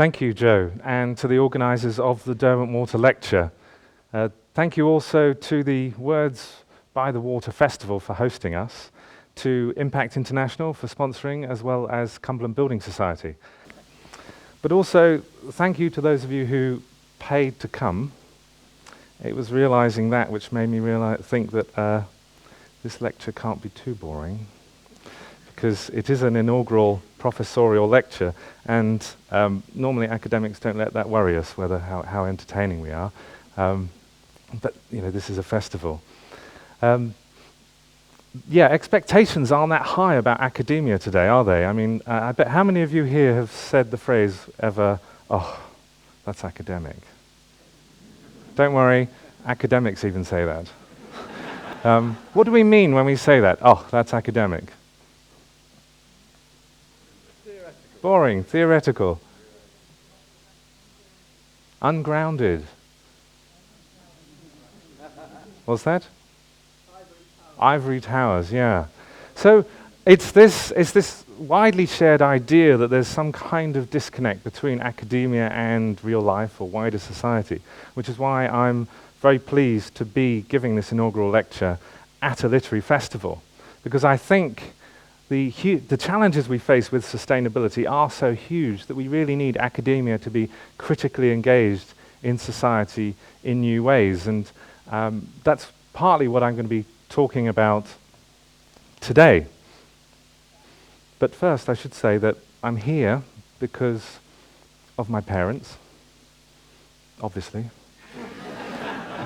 Thank you, Joe, and to the organisers of the Derwentwater lecture. Thank you also to the Words by the Water Festival for hosting us, to Impact International for sponsoring, as well as Cumberland Building Society. But also, thank you to those of you who paid to come. It was realising that which made me think that this lecture can't be too boring, because it is an inaugural professorial lecture, and normally academics don't let that worry us, whether how entertaining we are. But this is a festival. Expectations aren't that high about academia today, are they? I mean, I bet how many of you here have said the phrase ever, "Oh, that's academic." Don't worry, academics even say that. What do we mean when we say that? "Oh, that's academic." Theoretical. Boring, theoretical. Ungrounded. What's that? Ivory towers, yeah. So it's this widely shared idea that there's some kind of disconnect between academia and real life or wider society, which is why I'm very pleased to be giving this inaugural lecture at a literary festival, because I think the challenges we face with sustainability are so huge that we really need academia to be critically engaged in society in new ways, and that's partly what I'm going to be talking about today. But first, I should say that I'm here because of my parents, obviously.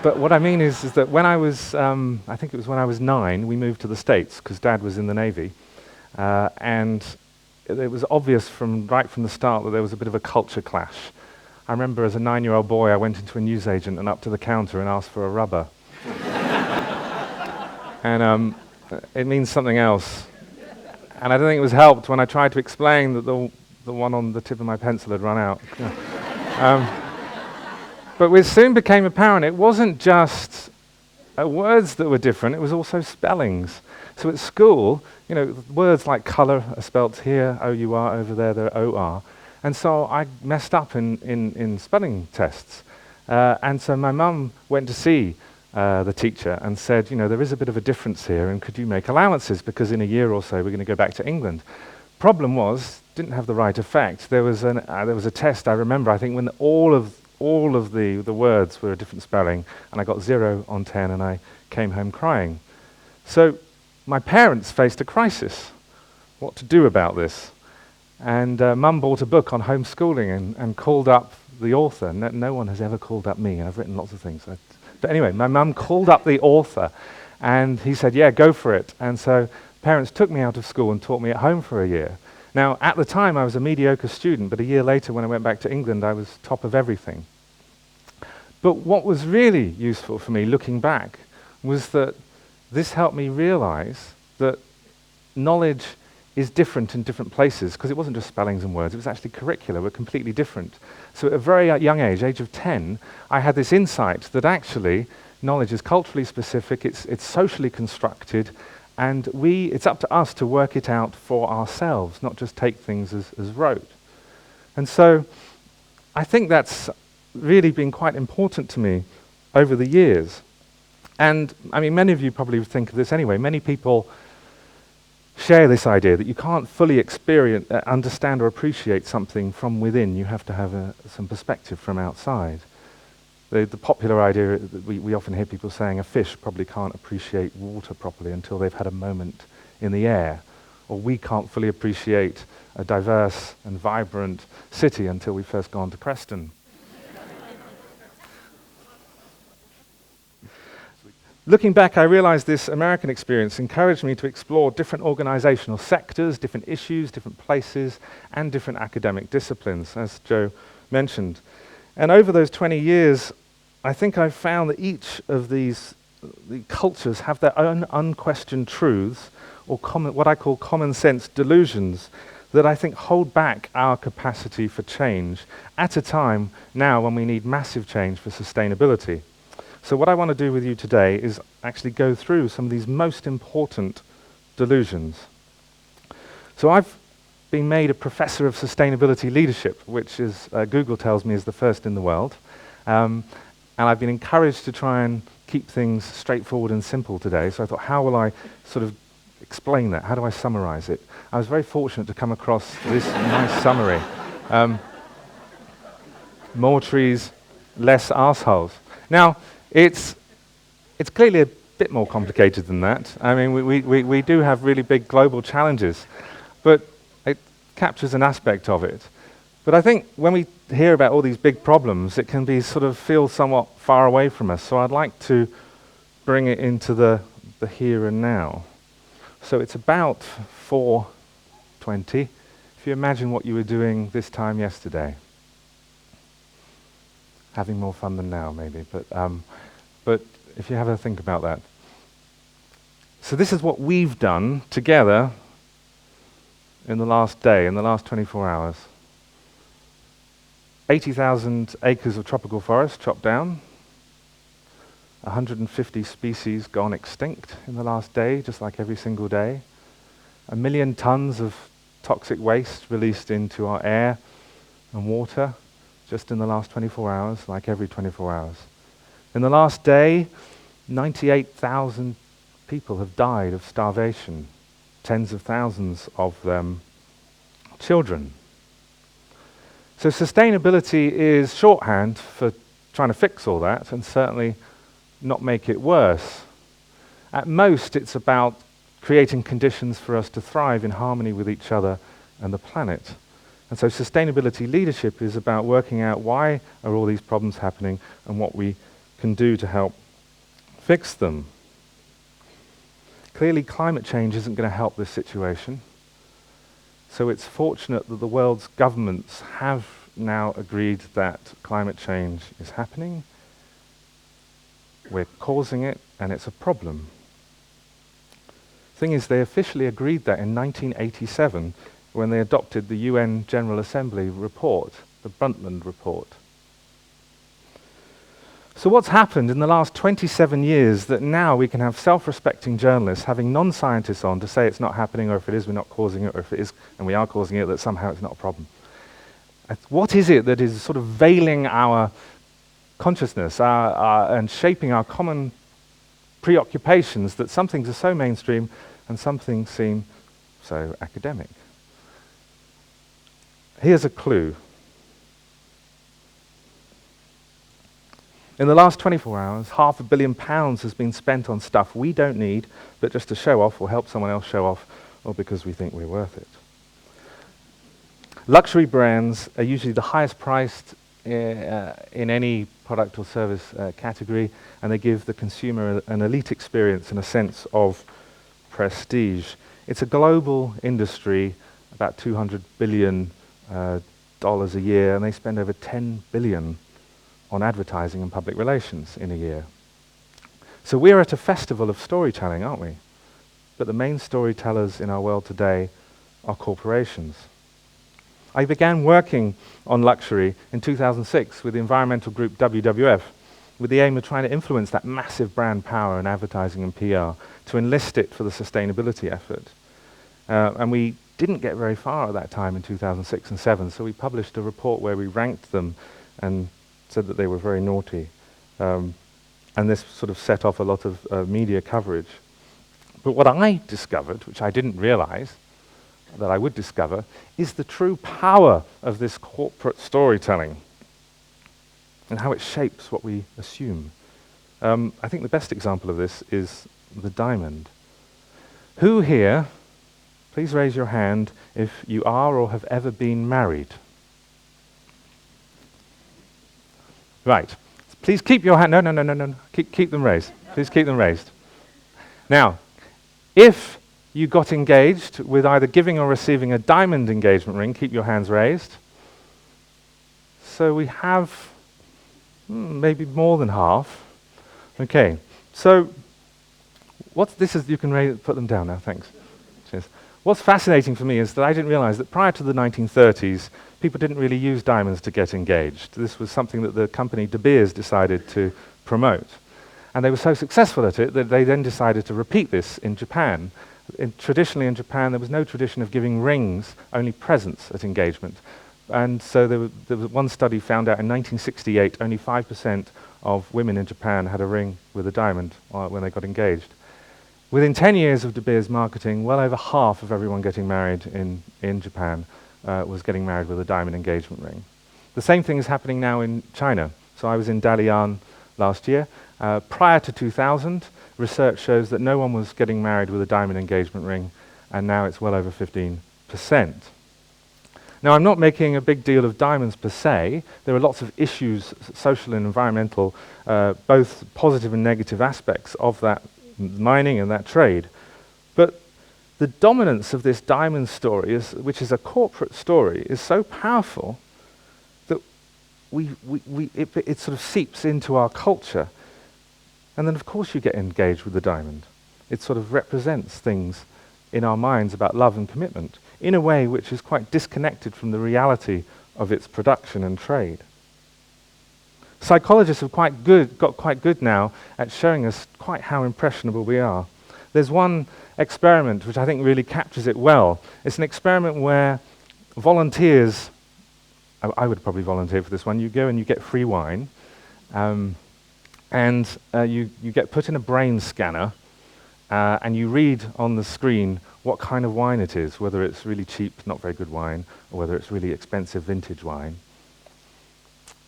But what I mean is that when I was, I think it was when I was 9, we moved to the States because Dad was in the Navy, and it was obvious right from the start that there was a bit of a culture clash. I remember as a 9-year-old boy, I went into a newsagent and up to the counter and asked for a rubber. And it means something else. And I don't think it was helped when I tried to explain that the one on the tip of my pencil had run out. But it soon became apparent it wasn't just words that were different, it was also spellings. So at school, words like colour are spelt here, O-U-R, over there, they're O-R. And so I messed up in spelling tests. And so my mum went to see the teacher and said, there is a bit of a difference here, and could you make allowances, because in a year or so we're going to go back to England. Problem was, didn't have the right effect. There was a test, I remember, I think, when all of the words were a different spelling, and I got 0 on 10, and I came home crying. So my parents faced a crisis, what to do about this. And Mum bought a book on homeschooling and called up the author. No one has ever called up me. I've written lots of things. But anyway, my mum called up the author, and he said, yeah, go for it. And so parents took me out of school and taught me at home for a year. Now, at the time, I was a mediocre student, but a year later, when I went back to England, I was top of everything. But what was really useful for me, looking back, was that this helped me realize that knowledge is different in different places, because it wasn't just spellings and words, it was actually curricula were completely different. So at a very young age of 10, I had this insight that actually knowledge is culturally specific, it's socially constructed, and it's up to us to work it out for ourselves, not just take things as rote. And so I think that's really been quite important to me over the years. And I mean, many of you probably think of this anyway. Many people share this idea that you can't fully understand or appreciate something from within. You have to have some perspective from outside. The popular idea that we often hear people saying, a fish probably can't appreciate water properly until they've had a moment in the air, or we can't fully appreciate a diverse and vibrant city until we've first gone to Preston. Looking back, I realized this American experience encouraged me to explore different organizational sectors, different issues, different places, and different academic disciplines, as Joe mentioned. And over those 20 years, I think I've found that each of the cultures have their own unquestioned truths, or what I call common sense delusions, that I think hold back our capacity for change at a time now when we need massive change for sustainability. So what I want to do with you today is actually go through some of these most important delusions. So I've been made a professor of sustainability leadership, which is, Google tells me, is the first in the world. And I've been encouraged to try and keep things straightforward and simple today. So I thought, how will I sort of explain that? How do I summarize it? I was very fortunate to come across this nice summary. More trees, less arseholes. Now, it's clearly a bit more complicated than that. I mean, we do have really big global challenges, but it captures an aspect of it. But I think when we hear about all these big problems, it can be sort of feel somewhat far away from us. So I'd like to bring it into the here and now. So it's about 4:20. If you imagine what you were doing this time yesterday. Having more fun than now, maybe, but if you have a think about that. So this is what we've done together in the last day, in the last 24 hours. 80,000 acres of tropical forest chopped down, 150 species gone extinct in the last day, just like every single day, 1 million tons of toxic waste released into our air and water, just in the last 24 hours, like every 24 hours. In the last day, 98,000 people have died of starvation, tens of thousands of them children. So sustainability is shorthand for trying to fix all that and certainly not make it worse. At most, it's about creating conditions for us to thrive in harmony with each other and the planet. And so sustainability leadership is about working out why are all these problems happening and what we can do to help fix them. Clearly, climate change isn't going to help this situation. So it's fortunate that the world's governments have now agreed that climate change is happening. We're causing it, and it's a problem. Thing is, they officially agreed that in 1987, when they adopted the UN General Assembly report, the Brundtland Report. So what's happened in the last 27 years that now we can have self-respecting journalists having non-scientists on to say it's not happening, or if it is, we're not causing it, or if it is, and we are causing it, that somehow it's not a problem. What is it that is sort of veiling our consciousness and shaping our common preoccupations that some things are so mainstream and some things seem so academic? Here's a clue. In the last 24 hours, £500 million has been spent on stuff we don't need, but just to show off or help someone else show off, or because we think we're worth it. Luxury brands are usually the highest priced in any product or service category, and they give the consumer an elite experience and a sense of prestige. It's a global industry, about $200 billion a year, and they spend over $10 billion on advertising and public relations in a year. So we're at a festival of storytelling, aren't we? But the main storytellers in our world today are corporations. I began working on luxury in 2006 with the environmental group WWF, with the aim of trying to influence that massive brand power in advertising and PR to enlist it for the sustainability effort. And we didn't get very far at that time in 2006 and 2007, so we published a report where we ranked them and said that they were very naughty. And this sort of set off a lot of media coverage. But what I discovered, which I didn't realize that I would discover, is the true power of this corporate storytelling and how it shapes what we assume. I think the best example of this is the diamond. Who here, please raise your hand if you are or have ever been married. Right. Please keep your hand. No. Keep them raised. Please keep them raised. Now, if you got engaged with either giving or receiving a diamond engagement ring, keep your hands raised. So we have maybe more than half. Okay. So what's this is? You can put them down now. Thanks. Cheers. What's fascinating for me is that I didn't realize that prior to the 1930s, people didn't really use diamonds to get engaged. This was something that the company De Beers decided to promote. And they were so successful at it that they then decided to repeat this in Japan. Traditionally in Japan, there was no tradition of giving rings, only presents at engagement. And so there was one study found out in 1968, only 5% of women in Japan had a ring with a diamond when they got engaged. Within 10 years of De Beers marketing, well over half of everyone getting married in Japan was getting married with a diamond engagement ring. The same thing is happening now in China. So I was in Dalian last year. Prior to 2000, research shows that no one was getting married with a diamond engagement ring, and now it's well over 15%. Now, I'm not making a big deal of diamonds per se. There are lots of issues, social and environmental, both positive and negative aspects of that mining and that trade. But the dominance of this diamond story, which is a corporate story, is so powerful that it sort of seeps into our culture. And then, of course, you get engaged with the diamond. It sort of represents things in our minds about love and commitment in a way which is quite disconnected from the reality of its production and trade. Psychologists have got quite good now at showing us quite how impressionable we are. There's one experiment which I think really captures it well. It's an experiment where volunteers, I would probably volunteer for this one, you go and you get free wine, and you get put in a brain scanner, and you read on the screen what kind of wine it is, whether it's really cheap, not very good wine, or whether it's really expensive vintage wine.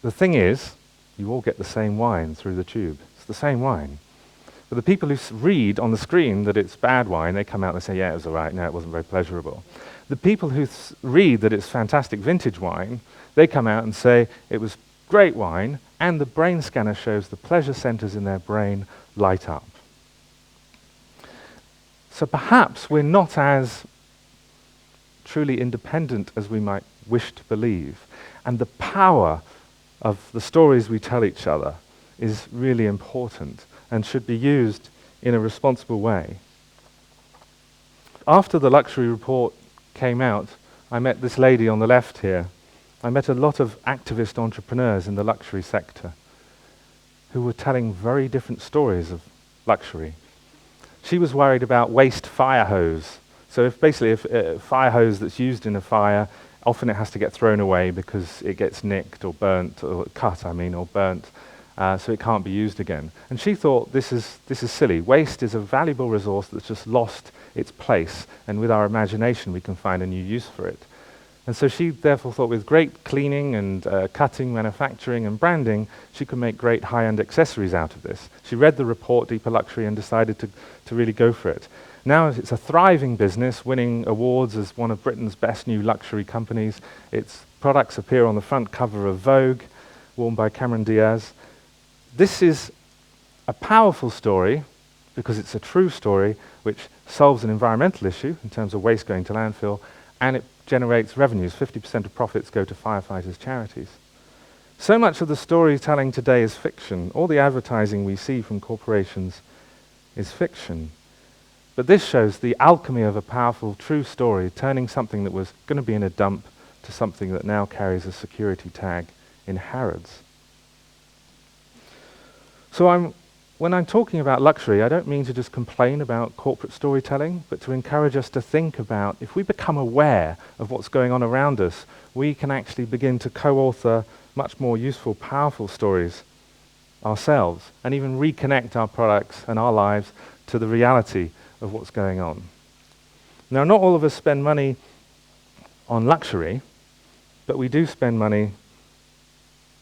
The thing is, you all get the same wine through the tube. It's the same wine. But the people who read on the screen that it's bad wine, they come out and say, yeah, it was all right, no, it wasn't very pleasurable. The people who read that it's fantastic vintage wine, they come out and say, it was great wine, and the brain scanner shows the pleasure centers in their brain light up. So perhaps we're not as truly independent as we might wish to believe, and the power of the stories we tell each other is really important and should be used in a responsible way. After the luxury report came out, I met this lady on the left here. I met a lot of activist entrepreneurs in the luxury sector who were telling very different stories of luxury. She was worried about waste fire hose. So if a fire hose that's used in a fire, often it has to get thrown away because it gets nicked or burnt, or cut, or burnt, so it can't be used again. And she thought, this is silly. Waste is a valuable resource that's just lost its place, and with our imagination we can find a new use for it. And so she therefore thought with great cleaning and cutting, manufacturing and branding, she could make great high-end accessories out of this. She read the report, Deeper Luxury, and decided to really go for it. Now it's a thriving business, winning awards as one of Britain's best new luxury companies. Its products appear on the front cover of Vogue, worn by Cameron Diaz. This is a powerful story because it's a true story which solves an environmental issue in terms of waste going to landfill, and it generates revenues. 50% of profits go to firefighters' charities. So much of the storytelling today is fiction. All the advertising we see from corporations is fiction. But this shows the alchemy of a powerful, true story, turning something that was going to be in a dump to something that now carries a security tag in Harrods. So when I'm talking about luxury, I don't mean to just complain about corporate storytelling, but to encourage us to think about, if we become aware of what's going on around us, we can actually begin to co-author much more useful, powerful stories ourselves, and even reconnect our products and our lives to the reality of what's going on. Now, not all of us spend money on luxury, but we do spend money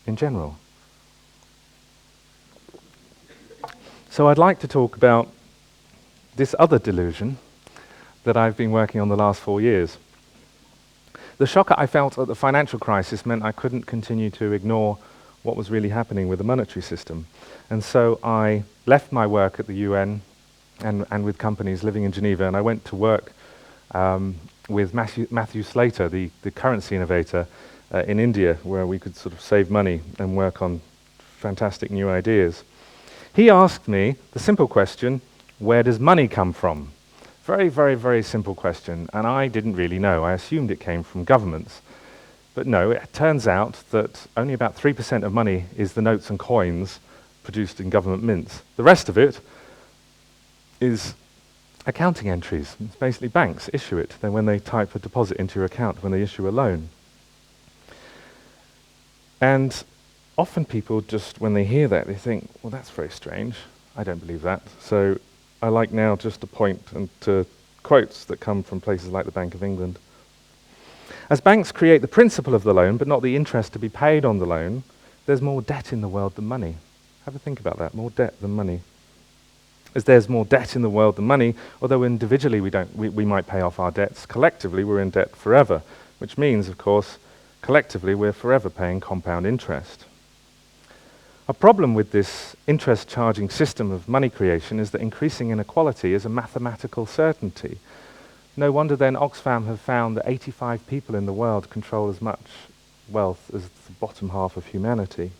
in general. So I'd like to talk about this other delusion that I've been working on the last 4 years. The shock I felt at the financial crisis meant I couldn't continue to ignore what was really happening with the monetary system. And so I left my work at the UN and with companies living in Geneva, and I went to work with Matthew Slater, the currency innovator in India, where we could sort of save money and work on fantastic new ideas. He asked me the simple question, where does money come from? Very, very, very simple question, and I didn't really know. I assumed it came from governments. But no, it turns out that only about 3% of money is the notes and coins produced in government mints. The rest of it is accounting entries. It's basically banks issue it. Then when they type a deposit into your account, when they issue a loan. And often people just, when they hear that, they think, well, that's very strange. I don't believe that. So I like now just to point to quotes that come from places like the Bank of England. As banks create the principle of the loan, but not the interest to be paid on the loan, there's more debt in the world than money. Have a think about that, more debt than money. As there's more debt in the world than money, although individually we might pay off our debts, collectively we're in debt forever, which means, of course, collectively we're forever paying compound interest. A problem with this interest charging system of money creation is that increasing inequality is a mathematical certainty. No wonder then Oxfam have found that 85 people in the world control as much wealth as the bottom half of humanity.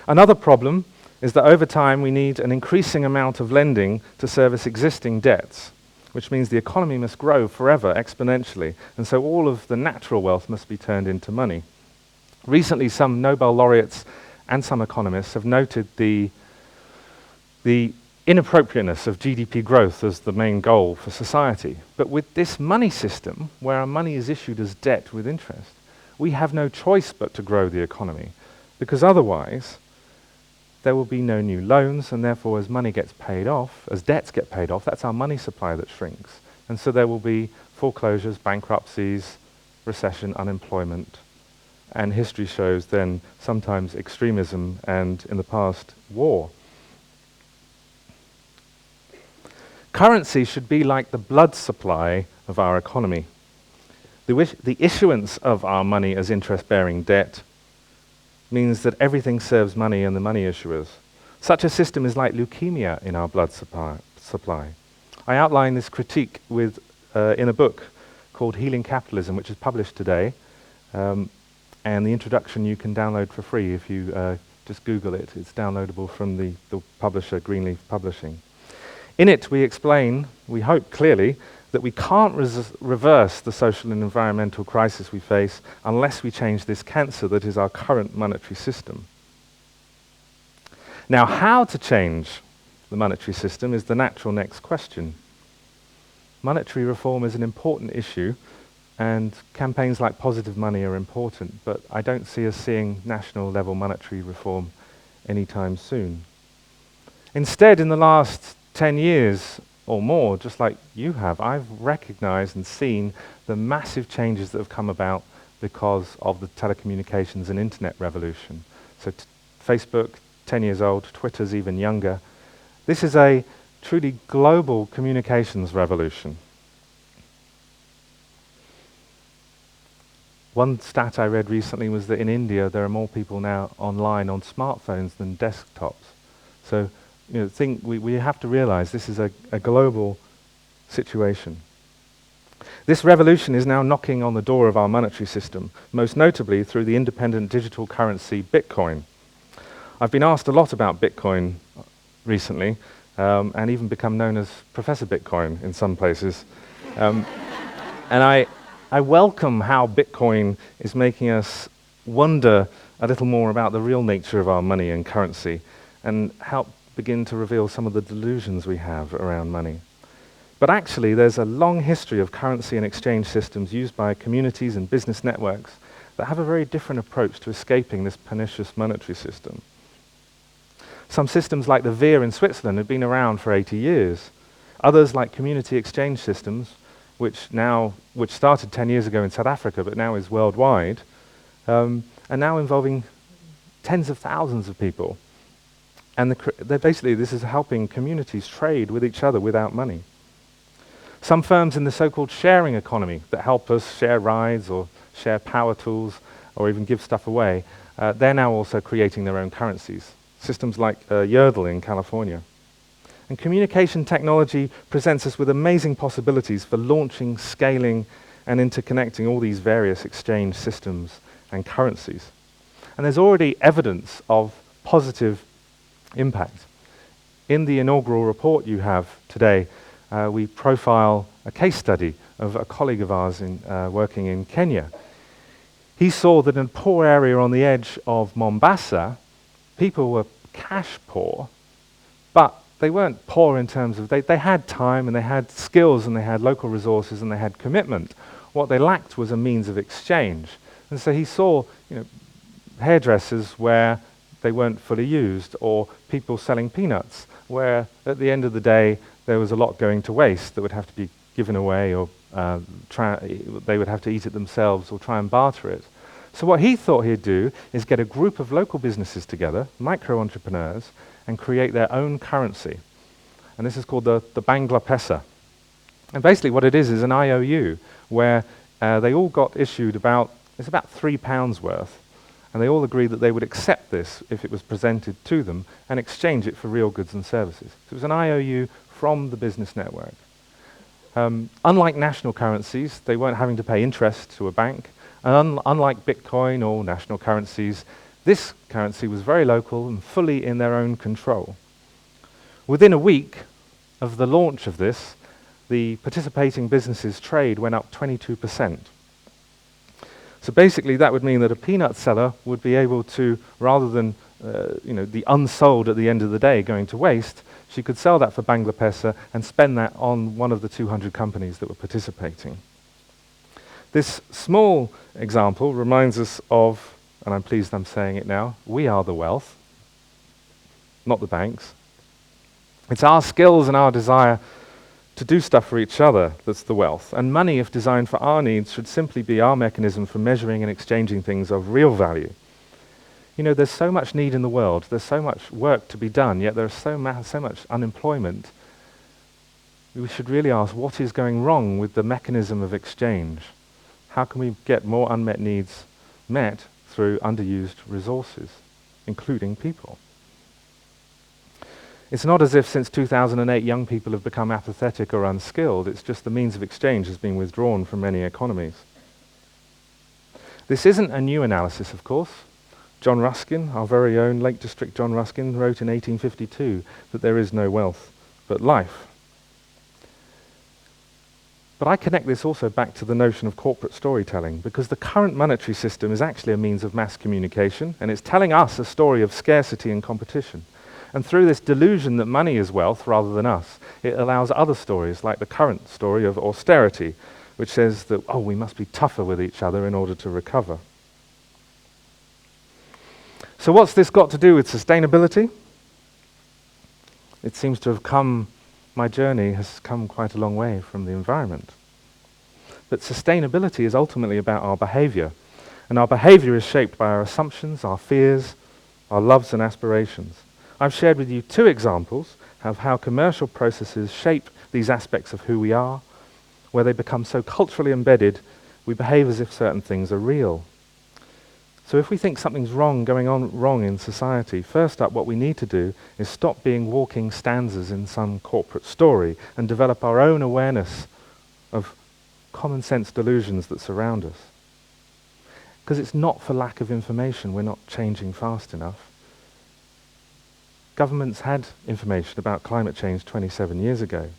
Another problem is that over time we need an increasing amount of lending to service existing debts, which means the economy must grow forever exponentially, and so all of the natural wealth must be turned into money. Recently, some Nobel laureates and some economists have noted the inappropriateness of GDP growth as the main goal for society. But with this money system, where our money is issued as debt with interest, we have no choice but to grow the economy, because otherwise there will be no new loans, and therefore as money gets paid off, as debts get paid off, that's our money supply that shrinks. And so there will be foreclosures, bankruptcies, recession, unemployment, and history shows then sometimes extremism and, in the past, war. Currency should be like the blood supply of our economy. The issuance of our money as interest-bearing debt means that everything serves money and the money issuers. Such a system is like leukemia in our blood supply. I outline this critique in a book called Healing Capitalism, which is published today, and the introduction you can download for free if you just Google it. It's downloadable from the publisher, Greenleaf Publishing. In it, we explain, we hope clearly, that we can't reverse the social and environmental crisis we face unless we change this cancer that is our current monetary system. Now, how to change the monetary system is the natural next question. Monetary reform is an important issue, and campaigns like Positive Money are important, but I don't see us seeing national level monetary reform anytime soon. Instead, in the last 10 years or more, just like you have, I've recognized and seen the massive changes that have come about because of the telecommunications and internet revolution. So Facebook, 10 years old, Twitter's even younger. This is a truly global communications revolution. One stat I read recently was that in India there are more people now online on smartphones than desktops. So we have to realize this is a global situation. This revolution is now knocking on the door of our monetary system, most notably through the independent digital currency Bitcoin. I've been asked a lot about Bitcoin recently, and even become known as Professor Bitcoin in some places. And I welcome how Bitcoin is making us wonder a little more about the real nature of our money and currency, and help begin to reveal some of the delusions we have around money. But actually, there's a long history of currency and exchange systems used by communities and business networks that have a very different approach to escaping this pernicious monetary system. Some systems like the VIR in Switzerland have been around for 80 years. Others, like community exchange systems, which started 10 years ago in South Africa but now is worldwide, are now involving tens of thousands of people. And basically this is helping communities trade with each other without money. Some firms in the so-called sharing economy that help us share rides or share power tools or even give stuff away, they're now also creating their own currencies. Systems like Yodel in California. And communication technology presents us with amazing possibilities for launching, scaling, and interconnecting all these various exchange systems and currencies. And there's already evidence of positive impact. In the inaugural report you have today, we profile a case study of a colleague of ours working in Kenya. He saw that in a poor area on the edge of Mombasa, people were cash poor, but they weren't poor in terms of, they had time and they had skills and they had local resources and they had commitment. What they lacked was a means of exchange. And so he saw, hairdressers where they weren't fully used, or people selling peanuts, where at the end of the day there was a lot going to waste that would have to be given away, or they would have to eat it themselves or try and barter it. So what he thought he'd do is get a group of local businesses together, micro-entrepreneurs, and create their own currency. And this is called the Bangla Pesa. And basically what it is an IOU, where they all got issued about £3 worth, and they all agreed that they would accept this if it was presented to them and exchange it for real goods and services. So it was an IOU from the business network. Unlike national currencies, they weren't having to pay interest to a bank. And unlike Bitcoin or national currencies, this currency was very local and fully in their own control. Within a week of the launch of this, the participating businesses' trade went up 22%. So basically that would mean that a peanut seller would be able to, rather than the unsold at the end of the day going to waste, she could sell that for Bangla Pesa and spend that on one of the 200 companies that were participating. This small example reminds us of, and I'm pleased I'm saying it now, we are the wealth, not the banks. It's our skills and our desire to do stuff for each other that's the wealth. And money, if designed for our needs, should simply be our mechanism for measuring and exchanging things of real value. There's so much need in the world, there's so much work to be done, yet there's so much unemployment. We should really ask, what is going wrong with the mechanism of exchange? How can we get more unmet needs met through underused resources, including people? It's not as if since 2008 young people have become apathetic or unskilled, it's just the means of exchange has been withdrawn from many economies. This isn't a new analysis, of course. John Ruskin, our very own Lake District John Ruskin, wrote in 1852 that there is no wealth but life. But I connect this also back to the notion of corporate storytelling, because the current monetary system is actually a means of mass communication, and it's telling us a story of scarcity and competition. And through this delusion that money is wealth rather than us, it allows other stories, like the current story of austerity, which says that, we must be tougher with each other in order to recover. So what's this got to do with sustainability? It seems to have my journey has come quite a long way from the environment. But sustainability is ultimately about our behavior, and our behavior is shaped by our assumptions, our fears, our loves and aspirations. I've shared with you 2 examples of how commercial processes shape these aspects of who we are, where they become so culturally embedded, we behave as if certain things are real. So if we think something's going on wrong in society, first up what we need to do is stop being walking stanzas in some corporate story and develop our own awareness of common sense delusions that surround us. Because it's not for lack of information, we're not changing fast enough. Governments had information about climate change 27 years ago.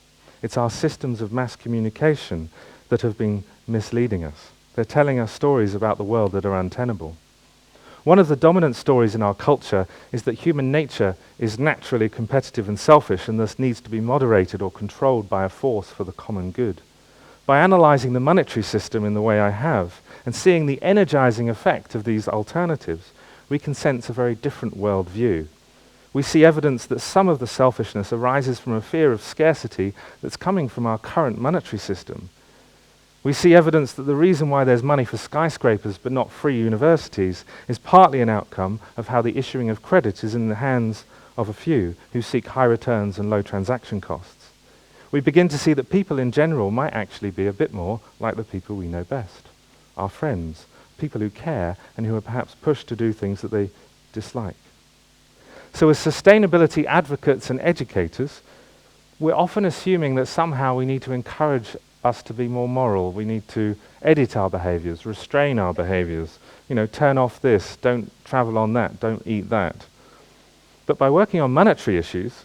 It's our systems of mass communication that have been misleading us. They're telling us stories about the world that are untenable. One of the dominant stories in our culture is that human nature is naturally competitive and selfish and thus needs to be moderated or controlled by a force for the common good. By analysing the monetary system in the way I have and seeing the energising effect of these alternatives, we can sense a very different worldview. We see evidence that some of the selfishness arises from a fear of scarcity that's coming from our current monetary system. We see evidence that the reason why there's money for skyscrapers but not free universities is partly an outcome of how the issuing of credit is in the hands of a few who seek high returns and low transaction costs. We begin to see that people in general might actually be a bit more like the people we know best, our friends, people who care and who are perhaps pushed to do things that they dislike. So as sustainability advocates and educators, we're often assuming that somehow we need to encourage us to be more moral. We need to edit our behaviors, restrain our behaviors, turn off this, don't travel on that, don't eat that. But by working on monetary issues,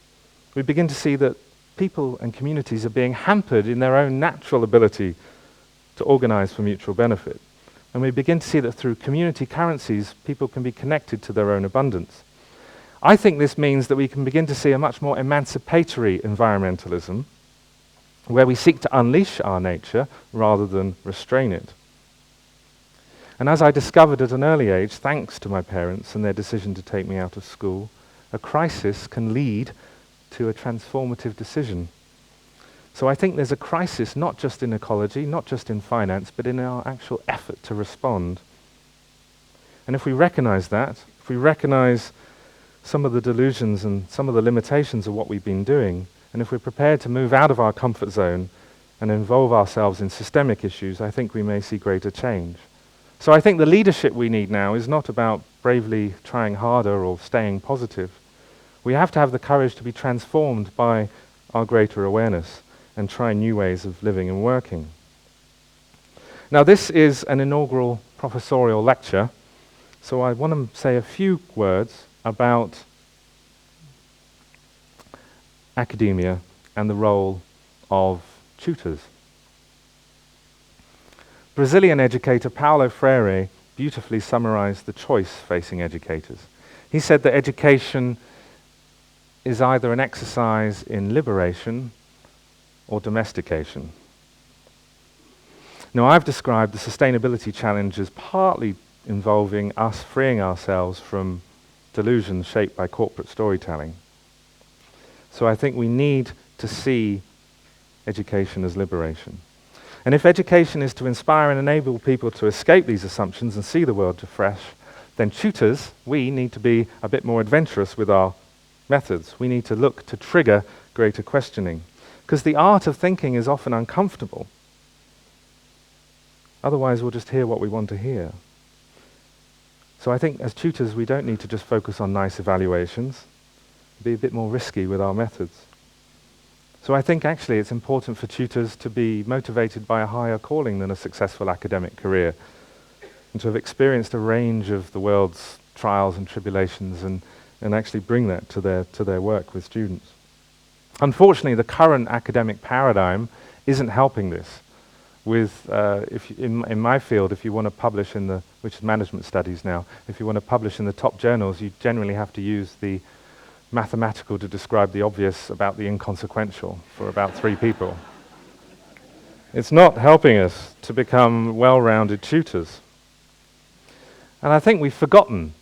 we begin to see that people and communities are being hampered in their own natural ability to organize for mutual benefit. And we begin to see that through community currencies, people can be connected to their own abundance. I think this means that we can begin to see a much more emancipatory environmentalism, where we seek to unleash our nature rather than restrain it. And as I discovered at an early age, thanks to my parents and their decision to take me out of school, a crisis can lead to a transformative decision. So I think there's a crisis not just in ecology, not just in finance, but in our actual effort to respond. And if we recognize that, if we recognize some of the delusions and some of the limitations of what we've been doing, and if we're prepared to move out of our comfort zone and involve ourselves in systemic issues, I think we may see greater change. So I think the leadership we need now is not about bravely trying harder or staying positive. We have to have the courage to be transformed by our greater awareness and try new ways of living and working. Now, this is an inaugural professorial lecture, so I want to say a few words about academia and the role of tutors. Brazilian educator Paulo Freire beautifully summarized the choice facing educators. He said that education is either an exercise in liberation or domestication. Now, I've described the sustainability challenge as partly involving us freeing ourselves from delusions shaped by corporate storytelling. So I think we need to see education as liberation. And if education is to inspire and enable people to escape these assumptions and see the world afresh, then tutors, we need to be a bit more adventurous with our methods. We need to look to trigger greater questioning, because the art of thinking is often uncomfortable. Otherwise, we'll just hear what we want to hear. So I think as tutors, we don't need to just focus on nice evaluations, be a bit more risky with our methods. So I think actually it's important for tutors to be motivated by a higher calling than a successful academic career, and to have experienced a range of the world's trials and tribulations and actually bring that to their work with students. Unfortunately, the current academic paradigm isn't helping this. With in my field, if you want to publish which is management studies now, if you want to publish in the top journals, you generally have to use the mathematical to describe the obvious about the inconsequential for about 3 people. It's not helping us to become well-rounded tutors. And I think we've forgotten,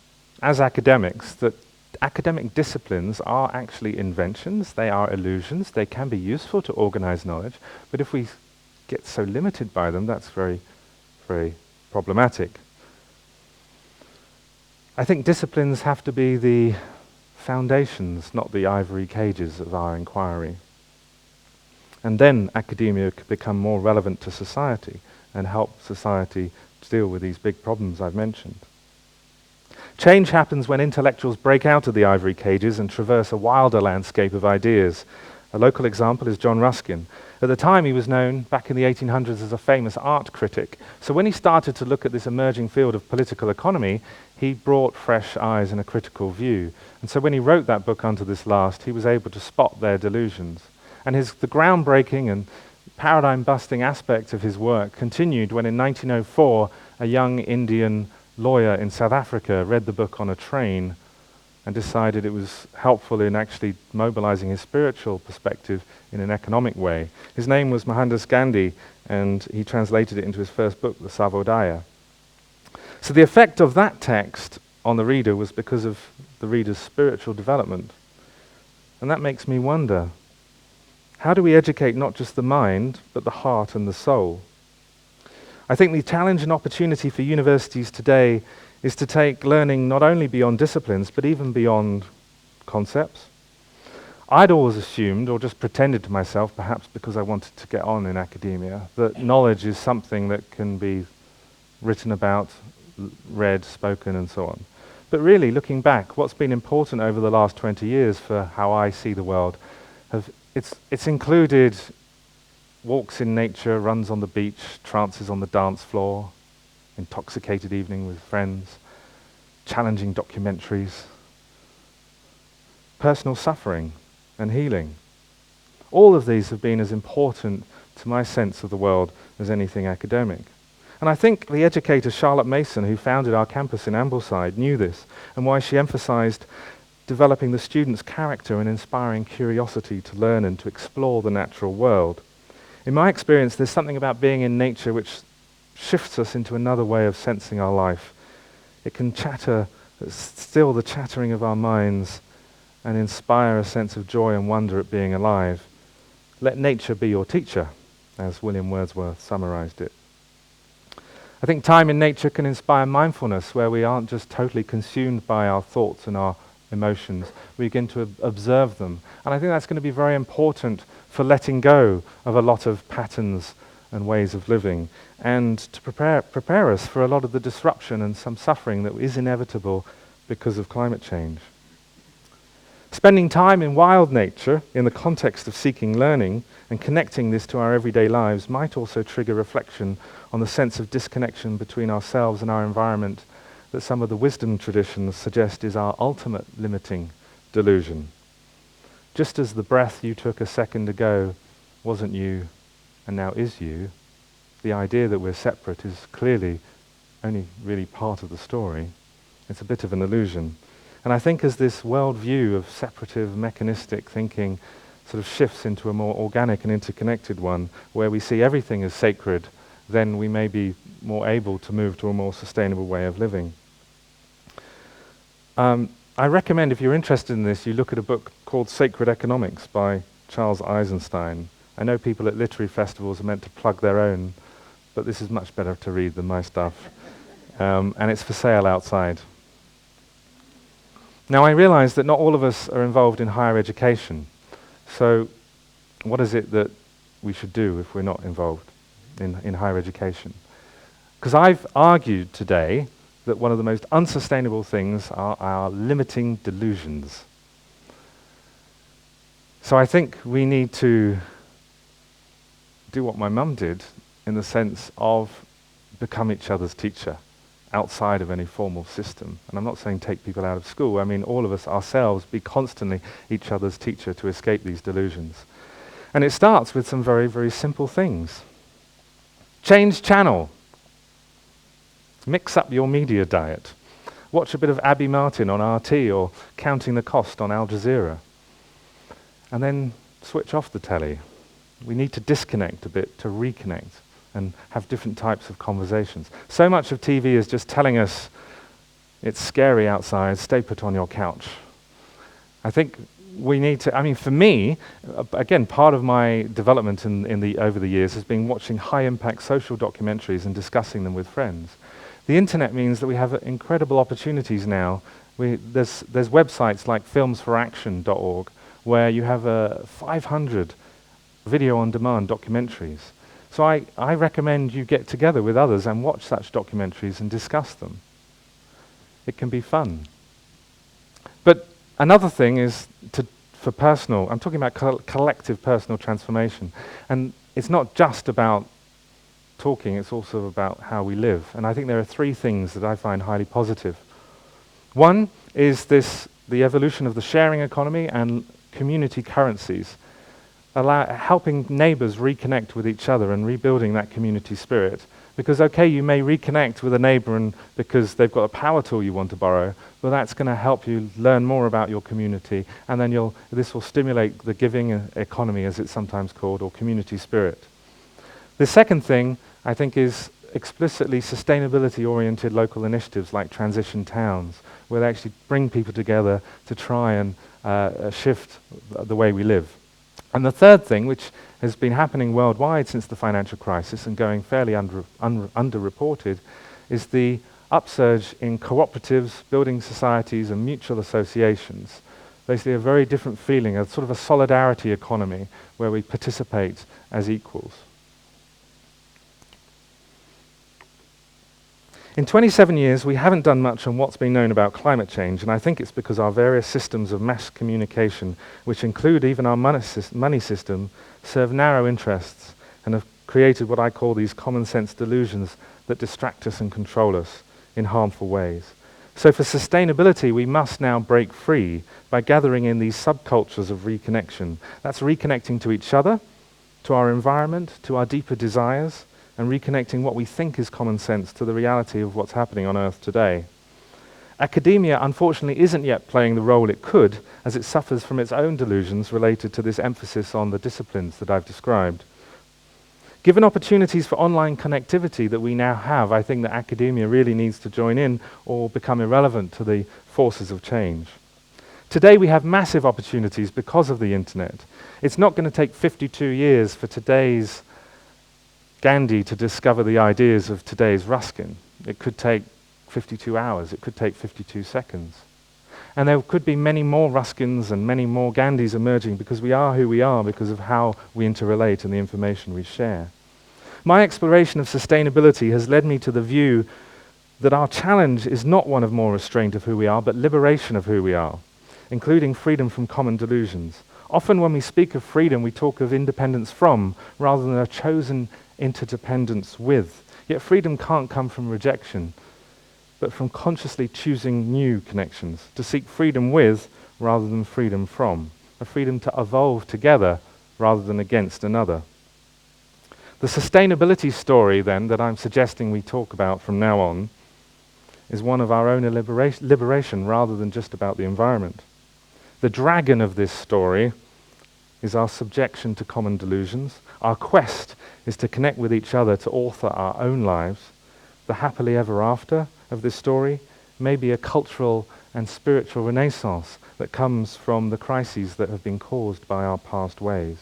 as academics, that academic disciplines are actually inventions, they are illusions, they can be useful to organize knowledge, but if we get so limited by them, that's very, very problematic. I think disciplines have to be the foundations, not the ivory cages of our inquiry. And then academia could become more relevant to society and help society to deal with these big problems I've mentioned. Change happens when intellectuals break out of the ivory cages and traverse a wilder landscape of ideas. A local example is John Ruskin. At the time, he was known back in the 1800s as a famous art critic. So when he started to look at this emerging field of political economy, he brought fresh eyes and a critical view. And so when he wrote that book, Unto This Last, he was able to spot their delusions. And the groundbreaking and paradigm-busting aspect of his work continued when in 1904, a young Indian lawyer in South Africa read the book on a train and decided it was helpful in actually mobilizing his spiritual perspective in an economic way. His name was Mohandas Gandhi, and he translated it into his first book, the Sarvodaya. So the effect of that text on the reader was because of the reader's spiritual development. And that makes me wonder, how do we educate not just the mind, but the heart and the soul? I think the challenge and opportunity for universities today is to take learning not only beyond disciplines, but even beyond concepts. I'd always assumed, or just pretended to myself, perhaps because I wanted to get on in academia, that knowledge is something that can be written about, read, spoken, and so on. But really, looking back, what's been important over the last 20 years for how I see the world, it's included walks in nature, runs on the beach, trances on the dance floor, intoxicated evening with friends, challenging documentaries, personal suffering and healing. All of these have been as important to my sense of the world as anything academic. And I think the educator Charlotte Mason, who founded our campus in Ambleside, knew this, and why she emphasized developing the student's character and inspiring curiosity to learn and to explore the natural world. In my experience, there's something about being in nature which shifts us into another way of sensing our life. It can still the chattering of our minds, and inspire a sense of joy and wonder at being alive. Let nature be your teacher, as William Wordsworth summarized it. I think time in nature can inspire mindfulness, where we aren't just totally consumed by our thoughts and our emotions. We begin to observe them. And I think that's going to be very important for letting go of a lot of patterns and ways of living, and to prepare us for a lot of the disruption and some suffering that is inevitable because of climate change. Spending time in wild nature in the context of seeking learning and connecting this to our everyday lives might also trigger reflection on the sense of disconnection between ourselves and our environment that some of the wisdom traditions suggest is our ultimate limiting delusion. Just as the breath you took a second ago wasn't you and now is you, the idea that we're separate is clearly only really part of the story. It's a bit of an illusion. And I think as this worldview of separative, mechanistic thinking sort of shifts into a more organic and interconnected one, where we see everything as sacred, then we may be more able to move to a more sustainable way of living. I recommend, if you're interested in this, you look at a book called Sacred Economics by Charles Eisenstein. I know people at literary festivals are meant to plug their own, but this is much better to read than my stuff. And it's for sale outside. Now, I realize that not all of us are involved in higher education. So what is it that we should do if we're not involved in higher education? Because I've argued today that one of the most unsustainable things are our limiting delusions. So I think we need to do what my mum did, in the sense of become each other's teacher outside of any formal system. And I'm not saying take people out of school. I mean all of us ourselves be constantly each other's teacher to escape these delusions. And it starts with some very, very simple things. Change channel. Mix up your media diet. Watch a bit of Abby Martin on RT or Counting the Cost on Al Jazeera. And then switch off the telly. We need to disconnect a bit to reconnect and have different types of conversations. So much of TV is just telling us it's scary outside, stay put on your couch. I think we need to, I mean for me, again, part of my development over the years has been watching high impact social documentaries and discussing them with friends. The internet means that we have incredible opportunities now. There's websites like filmsforaction.org where you have 500 video on demand documentaries. So I recommend you get together with others and watch such documentaries and discuss them. It can be fun. But another thing is for personal, I'm talking about collective personal transformation. And it's not just about talking, it's also about how we live. And I think there are three things that I find highly positive. One is the evolution of the sharing economy and community currencies, helping neighbours reconnect with each other and rebuilding that community spirit. Because okay, you may reconnect with a neighbour because they've got a power tool you want to borrow, but that's going to help you learn more about your community, and then this will stimulate the giving economy, as it's sometimes called, or community spirit. The second thing, I think, is explicitly sustainability-oriented local initiatives like Transition Towns, where they actually bring people together to try and shift the way we live. And the third thing, which has been happening worldwide since the financial crisis and going fairly underreported, is the upsurge in cooperatives, building societies and mutual associations. Basically a very different feeling, a sort of a solidarity economy where we participate as equals. In 27 years, we haven't done much on what's been known about climate change, and I think it's because our various systems of mass communication, which include even our money system, serve narrow interests and have created what I call these common sense delusions that distract us and control us in harmful ways. So for sustainability, we must now break free by gathering in these subcultures of reconnection. That's reconnecting to each other, to our environment, to our deeper desires, and reconnecting what we think is common sense to the reality of what's happening on Earth today. Academia, unfortunately, isn't yet playing the role it could, as it suffers from its own delusions related to this emphasis on the disciplines that I've described. Given opportunities for online connectivity that we now have, I think that academia really needs to join in or become irrelevant to the forces of change. Today we have massive opportunities because of the internet. It's not going to take 52 years for today's Gandhi to discover the ideas of today's Ruskin. It could take 52 hours, it could take 52 seconds. And there could be many more Ruskins and many more Gandhis emerging because we are who we are because of how we interrelate and the information we share. My exploration of sustainability has led me to the view that our challenge is not one of more restraint of who we are, but liberation of who we are, including freedom from common delusions. Often when we speak of freedom, we talk of independence from, rather than a chosen interdependence with. Yet freedom can't come from rejection, but from consciously choosing new connections, to seek freedom with rather than freedom from, a freedom to evolve together rather than against another. The sustainability story, then, that I'm suggesting we talk about from now on is one of our own liberation rather than just about the environment. The dragon of this story is our subjection to common delusions. Our quest is to connect with each other to author our own lives. The happily ever after of this story may be a cultural and spiritual renaissance that comes from the crises that have been caused by our past ways.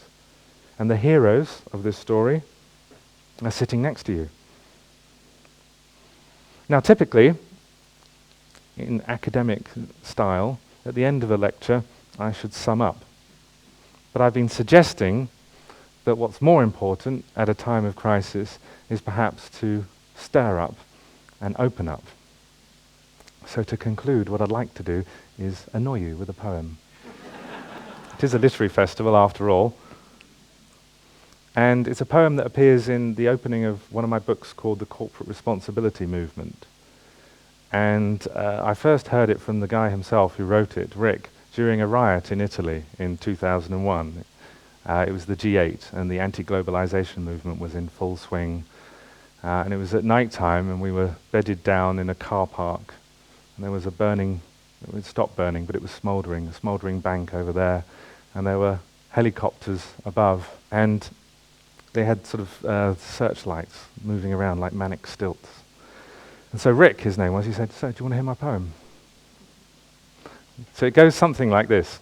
And the heroes of this story are sitting next to you. Now, typically, in academic style, at the end of a lecture, I should sum up. But I've been suggesting that what's more important at a time of crisis is perhaps to stir up and open up. So to conclude, what I'd like to do is annoy you with a poem. It is a literary festival after all. And it's a poem that appears in the opening of one of my books called The Corporate Responsibility Movement. And I first heard it from the guy himself who wrote it, Rick, during a riot in Italy in 2001. It was the G8 and the anti-globalization movement was in full swing. And it was at night time and we were bedded down in a car park. And there was a burning, it would stop burning, but it was smouldering, a smouldering bank over there. And there were helicopters above. And they had sort of searchlights moving around like manic stilts. And so Rick, his name was, he said, "So, do you want to hear my poem?" So it goes something like this.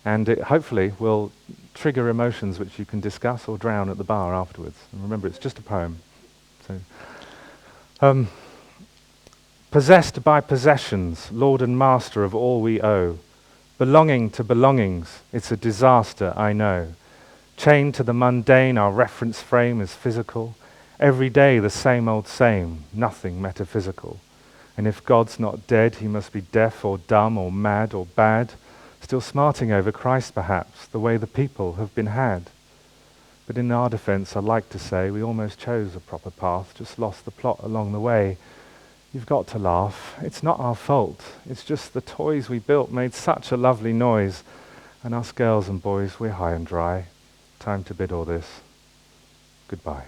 And it hopefully will trigger emotions which you can discuss or drown at the bar afterwards. And remember, it's just a poem. So, possessed by possessions, lord and master of all we owe, belonging to belongings, it's a disaster, I know. Chained to the mundane, our reference frame is physical. Every day the same, nothing metaphysical. And if God's not dead, he must be deaf or dumb or mad or bad, still smarting over Christ perhaps, the way the people have been had. But in our defense, I'd like to say we almost chose a proper path, just lost the plot along the way. You've got to laugh. It's not our fault. It's just the toys we built made such a lovely noise. And us girls and boys, we're high and dry. Time to bid all this goodbye.